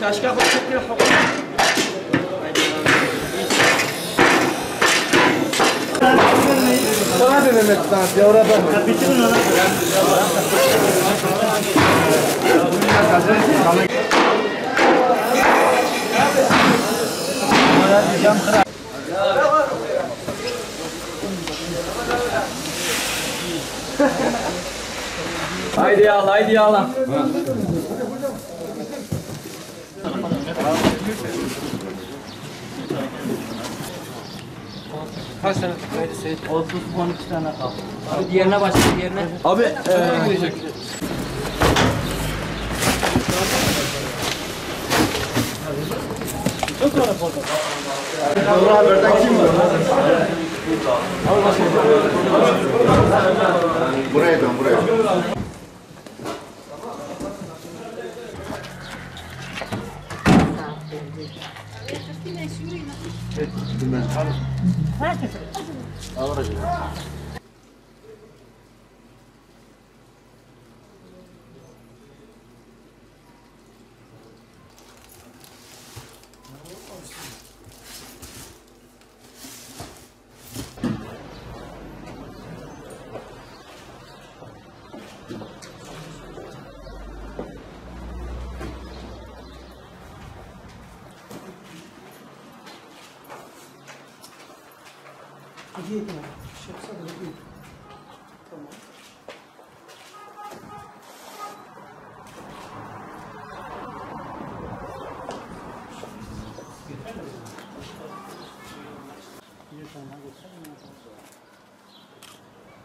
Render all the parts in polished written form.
Şaşka bakıp bir hukuk. Sana ne demek sanat ya orada mı? Bitirin ona. Haydi ya Allah, haydi ya Allah. Kaç tane? 30-12 tane kaldı. Abi diğerine başla, diğerine. Abi Doğru haberden kim var? Buraya dön, buraya.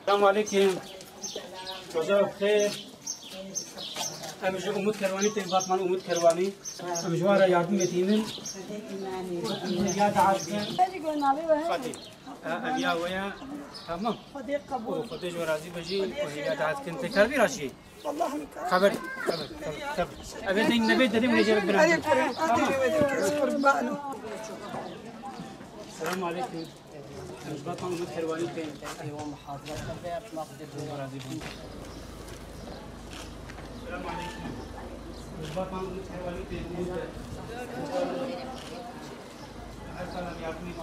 Selamun Aleyküm. Çocuğa bخير. Amca Umut Kervani, Batman Umut Kervani. Amcaya yardım edeyim. Ya da artık. Fatih. Ya veya tamam. Fatih ve razı beci. Ya da artık tekrar bir şey. Haber. Evet, ne dedim ne cevap vereyim. Selamun Aleyküm. Batman Umut Kervani. Eyvallah muhafızlar ve yapmak üzere razı beci. Selamun Aleyküm. Batman Umut Kervani. Her zaman yardım edeyim.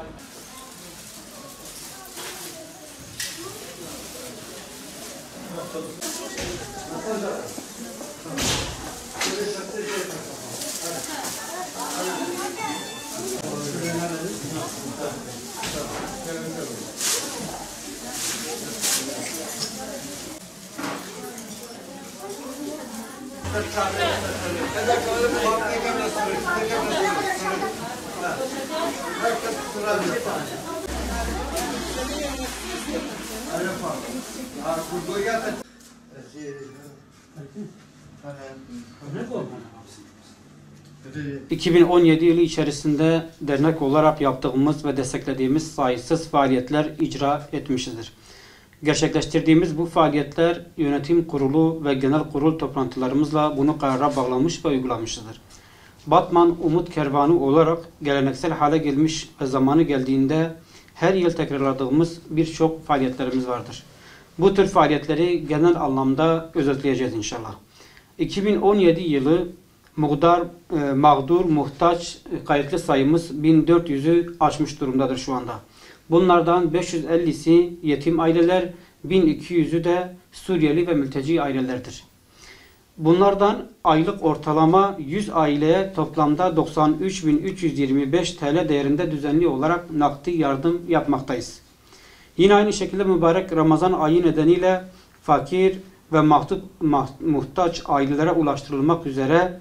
...2017 yılı içerisinde dernek olarak yaptığımız ve desteklediğimiz sayısız faaliyetler icra etmişizdir. Gerçekleştirdiğimiz bu faaliyetler yönetim kurulu ve genel kurul toplantılarımızla bunu karara bağlamış ve uygulamışızdır. Batman Umut Kervanı olarak geleneksel hale gelmiş ve zamanı geldiğinde her yıl tekrarladığımız birçok faaliyetlerimiz vardır. Bu tür faaliyetleri genel anlamda özetleyeceğiz inşallah. 2017 yılı mağdur, muhtaç kayıtlı sayımız 1400'ü aşmış durumdadır şu anda. Bunlardan 550'si yetim aileler, 1200'ü de Suriyeli ve mülteci ailelerdir. Bunlardan aylık ortalama 100 aileye toplamda 93.325 TL değerinde düzenli olarak nakdi yardım yapmaktayız. Yine aynı şekilde mübarek Ramazan ayı nedeniyle fakir ve muhtaç ailelere ulaştırılmak üzere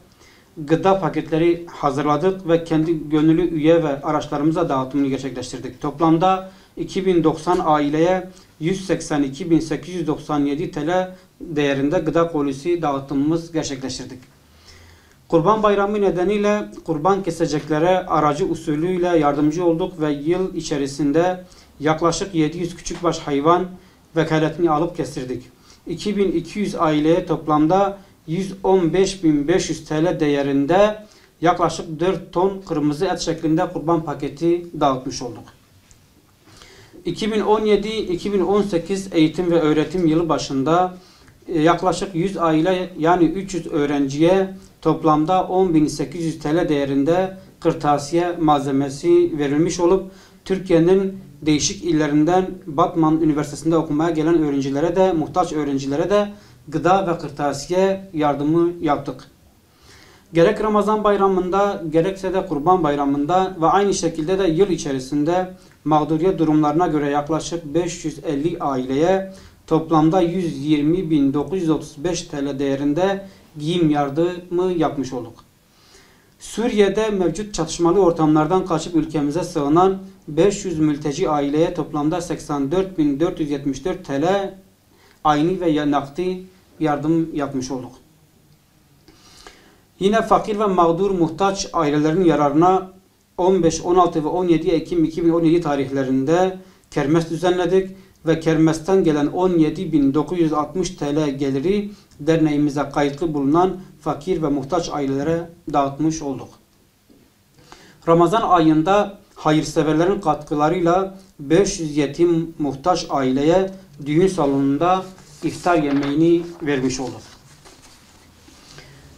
gıda paketleri hazırladık ve kendi gönüllü üye ve araçlarımıza dağıtımını gerçekleştirdik. Toplamda 2090 aileye 182.897 TL değerinde gıda kolisi dağıtımımız gerçekleştirdik. Kurban Bayramı nedeniyle kurban keseceklere aracı usulüyle yardımcı olduk ve yıl içerisinde yaklaşık 700 küçükbaş hayvan vekaletini alıp kestirdik. 2200 aileye toplamda 115.500 TL değerinde yaklaşık 4 ton kırmızı et şeklinde kurban paketi dağıtmış olduk. 2017-2018 eğitim ve öğretim yılı başında yaklaşık 100 aile yani 300 öğrenciye toplamda 10.800 TL değerinde kırtasiye malzemesi verilmiş olup Türkiye'nin değişik illerinden Batman Üniversitesi'nde okumaya gelen öğrencilere de, muhtaç öğrencilere de gıda ve kırtasiye yardımı yaptık. Gerek Ramazan bayramında gerekse de Kurban bayramında ve aynı şekilde de yıl içerisinde mağduriyet durumlarına göre yaklaşık 550 aileye toplamda 120.935 TL değerinde giyim yardımı yapmış olduk. Suriye'de mevcut çatışmalı ortamlardan kaçıp ülkemize sığınan 500 mülteci aileye toplamda 84.474 TL ayni ve nakdi yardım yapmış olduk. Yine fakir ve mağdur muhtaç ailelerin yararına 15, 16 ve 17 Ekim 2017 tarihlerinde kermes düzenledik ve kermesten gelen 17.960 TL geliri derneğimize kayıtlı bulunan fakir ve muhtaç ailelere dağıtmış olduk. Ramazan ayında hayırseverlerin katkılarıyla 500 yetim muhtaç aileye düğün salonunda iftar yemeğini vermiş olduk.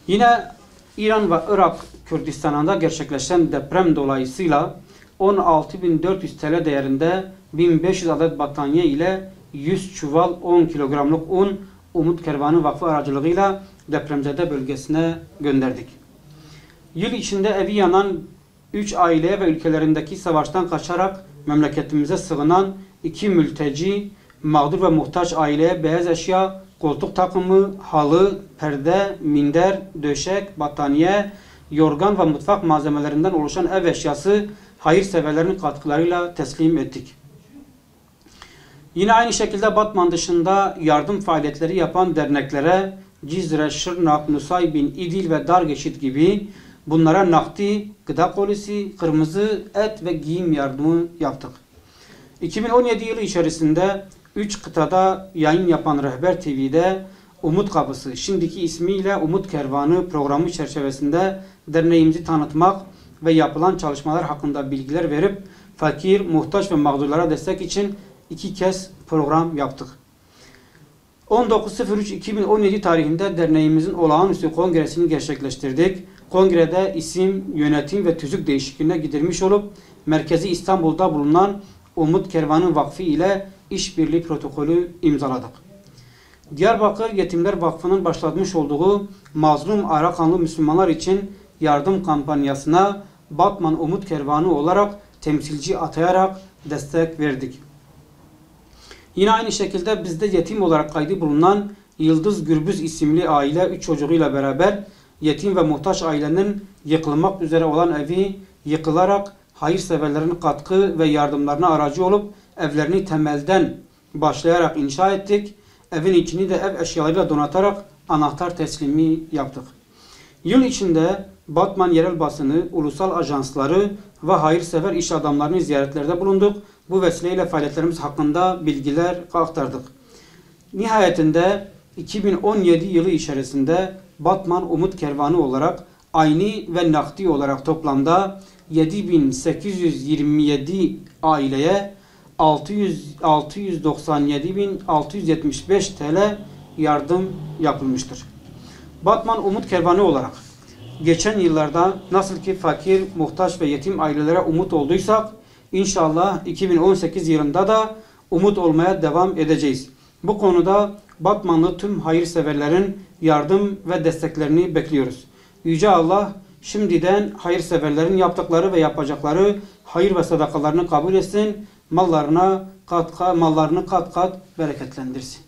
Yine İran ve Irak Kürdistan'da gerçekleşen deprem dolayısıyla 16.400 TL değerinde 1500 adet battaniye ile 100 çuval 10 kilogramlık un Umut Kervanı Vakfı aracılığıyla depremzede bölgesine gönderdik. Yıl içinde evi yanan 3 aileye ve ülkelerindeki savaştan kaçarak memleketimize sığınan 2 mülteci, mağdur ve muhtaç aileye beyaz eşya, koltuk takımı, halı, perde, minder, döşek, battaniye, yorgan ve mutfak malzemelerinden oluşan ev eşyası hayırseverlerin katkılarıyla teslim ettik. Yine aynı şekilde Batman dışında yardım faaliyetleri yapan derneklere Cizre, Şırnak, Nusaybin, İdil ve Dargeşit gibi bunlara nakdi, gıda kolisi, kırmızı et ve giyim yardımı yaptık. 2017 yılı içerisinde 3 kıtada yayın yapan Rehber TV'de Umut Kapısı, şimdiki ismiyle Umut Kervanı programı çerçevesinde derneğimizi tanıtmak ve yapılan çalışmalar hakkında bilgiler verip fakir, muhtaç ve mağdurlara destek için 2 kez program yaptık. 19.03.2017 tarihinde derneğimizin olağanüstü kongresini gerçekleştirdik. Kongrede isim, yönetim ve tüzük değişikliğine gidilmiş olup merkezi İstanbul'da bulunan Umut Kervanı Vakfı ile işbirliği protokolü imzaladık. Diyarbakır Yetimler Vakfı'nın başlatmış olduğu mazlum Arakanlı Müslümanlar için yardım kampanyasına Batman Umut Kervanı olarak temsilci atayarak destek verdik. Yine aynı şekilde bizde yetim olarak kaydı bulunan Yıldız Gürbüz isimli aile 3 çocuğuyla beraber yetim ve muhtaç ailenin yıkılmak üzere olan evi yıkılarak hayırseverlerin katkı ve yardımlarına aracı olup evlerini temelden başlayarak inşa ettik. Evin içini de ev eşyalarıyla donatarak anahtar teslimi yaptık. Yıl içinde Batman yerel basını, ulusal ajansları ve hayırsever iş adamlarını ziyaretlerde bulunduk. Bu vesileyle faaliyetlerimiz hakkında bilgiler aktardık. Nihayetinde 2017 yılı içerisinde Batman Umut Kervanı olarak ayni ve nakdi olarak toplamda 7.827 aileye 697.675 TL yardım yapılmıştır. Batman Umut Kervanı olarak geçen yıllarda nasıl ki fakir, muhtaç ve yetim ailelere umut olduysak inşallah 2018 yılında da umut olmaya devam edeceğiz. Bu konuda Batmanlı tüm hayırseverlerin yardım ve desteklerini bekliyoruz. Yüce Allah şimdiden hayırseverlerin yaptıkları ve yapacakları hayır ve sadakalarını kabul etsin. Mallarını kat kat bereketlendirsin.